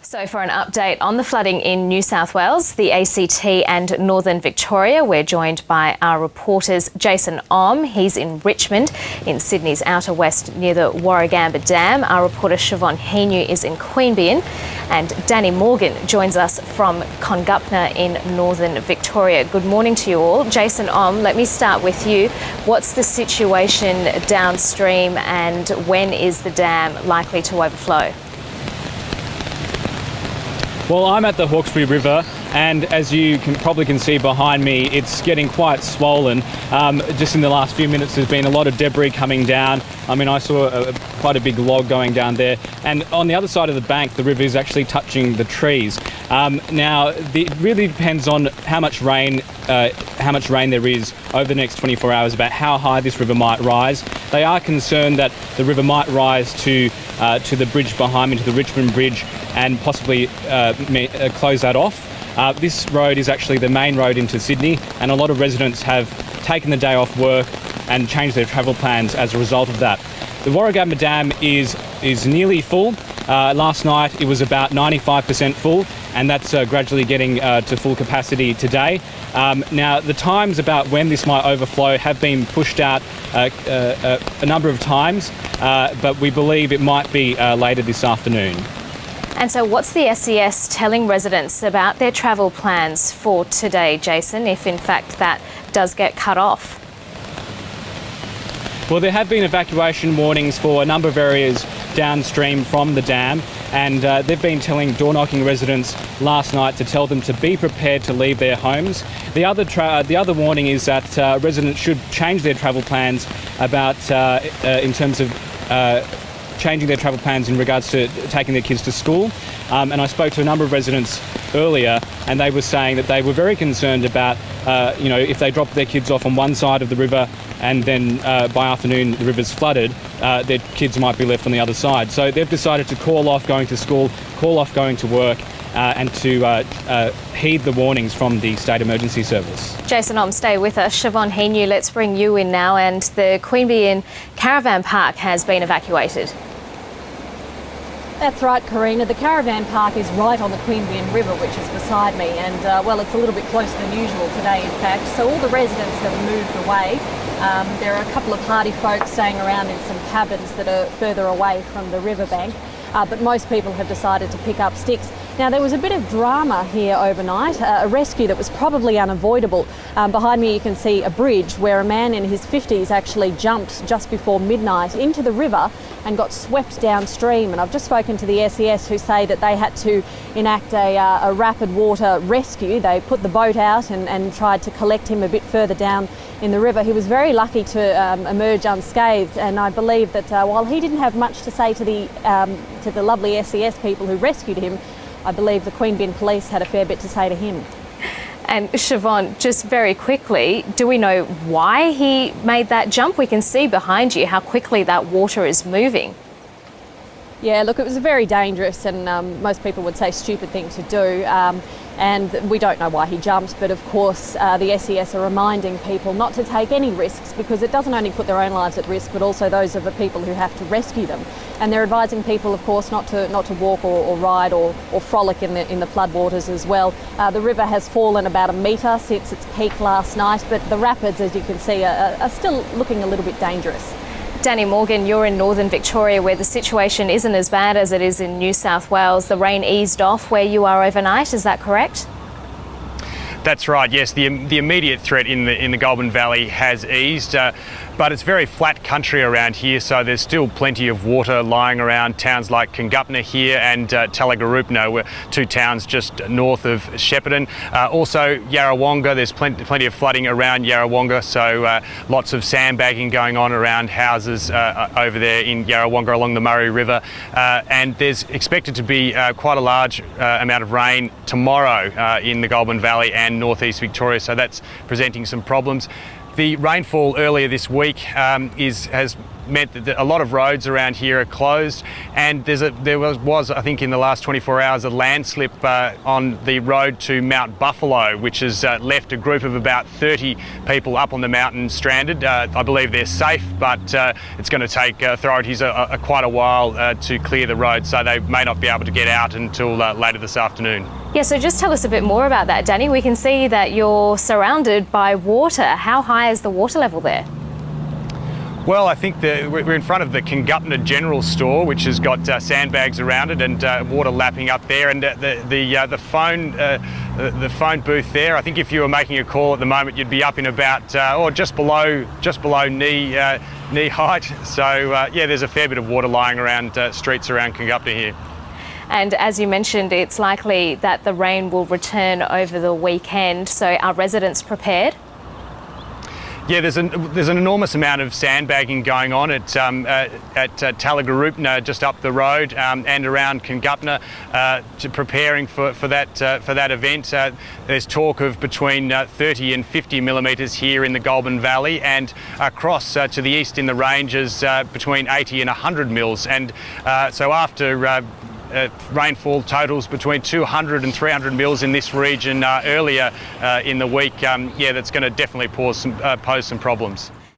So for an update on the flooding in New South Wales, the ACT and Northern Victoria, we're joined by our reporters Jason Om. He's in Richmond in Sydney's outer west near the Warragamba Dam. Our reporter Siobhan Heanue is in Queanbeyan, and Danny Morgan joins us from Congupna in Northern Victoria. Good morning to you all. Jason Om, let me start with you. What's the situation downstream and when is the dam likely to overflow? Well, I'm at the Hawkesbury River, and as you probably can see behind me, it's getting quite swollen. Just in the last few minutes, there's been a lot of debris coming down. I mean, I saw quite a big log going down there. And on the other side of the bank, the river is actually touching the trees. Now, it really depends on how much rain there is over the next 24 hours about how high this river might rise. They are concerned that the river might rise to the bridge behind me, to the Richmond Bridge, and possibly close that off. This road is actually the main road into Sydney, and a lot of residents have taken the day off work and changed their travel plans as a result of that. The Warragamba Dam is nearly full. Last night it was about 95% full, and that's gradually getting to full capacity today. Now, the times about when this might overflow have been pushed out a number of times, but we believe it might be later this afternoon. And so what's the SES telling residents about their travel plans for today, Jason, if in fact that does get cut off? Well, there have been evacuation warnings for a number of areas downstream from the dam, and they've been telling door-knocking residents last night to tell them to be prepared to leave their homes. The other warning is that residents should change their travel plans in terms of changing their travel plans in regards to taking their kids to school. And I spoke to a number of residents earlier, and they were saying that they were very concerned about, if they drop their kids off on one side of the river and then by afternoon the river's flooded, their kids might be left on the other side. So they've decided to call off going to school, call off going to work, and to heed the warnings from the State Emergency Service. Jason Om, stay with us. Siobhan Heanue, let's bring you in now. And the Queanbeyan Caravan Park has been evacuated. That's right, Karina. The Caravan Park is right on the Queanbeyan River, which is beside me, and well, it's a little bit closer than usual today, in fact. So all the residents have moved away. There are a couple of party folks staying around in some cabins that are further away from the riverbank, but most people have decided to pick up sticks. Now, there was a bit of drama here overnight, a rescue that was probably unavoidable. Behind me you can see a bridge where a man in his 50s actually jumped just before midnight into the river and got swept downstream. And I've just spoken to the SES, who say that they had to enact a rapid water rescue. They put the boat out and tried to collect him a bit further down in the river. He was very lucky to emerge unscathed, and I believe that while he didn't have much to say to the lovely SES people who rescued him, I believe the Queanbeyan police had a fair bit to say to him. And Siobhan, just very quickly, do we know why he made that jump? We can see behind you how quickly that water is moving. Yeah, look, it was a very dangerous and most people would say stupid thing to do. And we don't know why he jumped, but of course the SES are reminding people not to take any risks, because it doesn't only put their own lives at risk, but also those of the people who have to rescue them. And they're advising people, of course, not to walk or ride or frolic in the floodwaters as well. The river has fallen about 1 metre since its peak last night, but the rapids, as you can see, are still looking a little bit dangerous. Danny Morgan, you're in Northern Victoria, where the situation isn't as bad as it is in New South Wales. The rain eased off where you are overnight, is that correct? That's right, yes. The immediate threat in the Goulburn Valley has eased, but it's very flat country around here, so there's still plenty of water lying around towns like Congupna here and Talagaroopna, two towns just north of Shepparton. Also Yarrawonga, there's plenty of flooding around Yarrawonga, so lots of sandbagging going on around houses over there in Yarrawonga along the Murray River. And there's expected to be quite a large amount of rain tomorrow in the Goulburn Valley and northeast Victoria, so that's presenting some problems. The rainfall earlier this week has meant that a lot of roads around here are closed, and there was I think in the last 24 hours a landslip on the road to Mount Buffalo, which has left a group of about 30 people up on the mountain stranded. I believe they're safe, but it's going to take authorities quite a while to clear the road, so they may not be able to get out until later this afternoon. Yeah, so just tell us a bit more about that, Danny. We can see that you're surrounded by water. How high is the water level there? Well, I think we're in front of the Cangupna General Store, which has got sandbags around it and water lapping up there, and the phone booth there. I think if you were making a call at the moment, you'd be up in about or just below knee height. So yeah, there's a fair bit of water lying around streets around Cangupna here. And as you mentioned, it's likely that the rain will return over the weekend. So are residents prepared? Yeah, there's an enormous amount of sandbagging going on at Talagaroopna, just up the road, and around Cangupna, preparing for that event. There's talk of between 30 and 50 millimetres here in the Goulburn Valley, and across to the east in the ranges between 80 and 100 mils. And so after rainfall totals between 200 and 300 mils in this region earlier in the week, yeah, that's going to definitely pose some problems.